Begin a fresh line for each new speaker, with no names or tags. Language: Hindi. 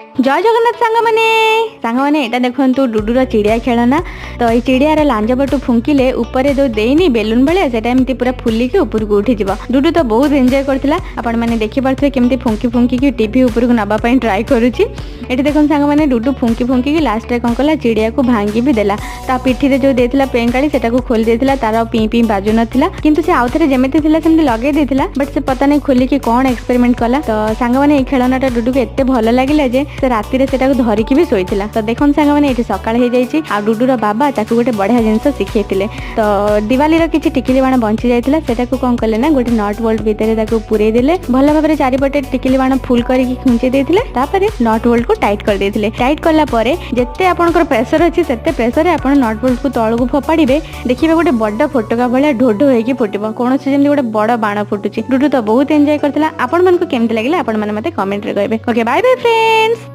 जय जगन्नाथ सांग मैंने यहाँ देखु डुडुर चिड़िया खेलना। तो ये चिड़ियार लांज पटू फुंकिले ऊपर जो देनी बेलून भाया से पूरा फुलिकी ऊपर को उठी डुडू तो बहुत एंजॉय करथिला। आपण माने देखि पारथि केमती फुंकी फुंकी की टीवी ऊपर को नबा पई ट्राई करूची। एठी देखन सांग माने डुडू फुंकी फुंकी की लास्ट रे कोन कला चिड़िया को भांगी भी देला। ता पिठी रे जो देथिला पेंकाली सेटा को खोल देथिला, तार पी पी बाजू नथिला किंतु से आउथरे जेमेति थिला सेमति लगे देथिला, बट से पता नै खोली की कोन एक्सपेरिमेंट कला। तो सांग माने ए खेलनाटा डुडू को एते भलो लागिला जे से राती रे सेटा को धरिकी भी सोइथिला। तो देखन सांग माने एठी सकाळ हे जाईची आ डुडूर बाबा ताकू गोटे बढ़िया जिनस शिखेइथिले। तो दिवाली रो किछि टिकिली बाण बंची जाइथिला, सेटा को कोन कले ना गोटे नट बोल्ट भितरे ताकू पुरे देले, भलो भाबरे चारिपटे टिकिली बाण फुल करिकी खुंचे देथिले, तापरे नट बोल्ट को टाइट कर देथिले। टाइट करला परे जेते आपनकर प्रेशर अछि सेते प्रेशर रे आपन नट बोल्ट को तळ को फोपाडीबे, देखिबे गोटे बड्डा फोटका भलिया ढोढो हेकी फुटिबो, कोनोसे जेमि गोटे बड़ बाण फुटुची। डुडू तो बहुत एन्जॉय करथिला। आपण मानको केमति लागिला आपण माने मते कमेंट रे कहबे। Okay bye bye friends.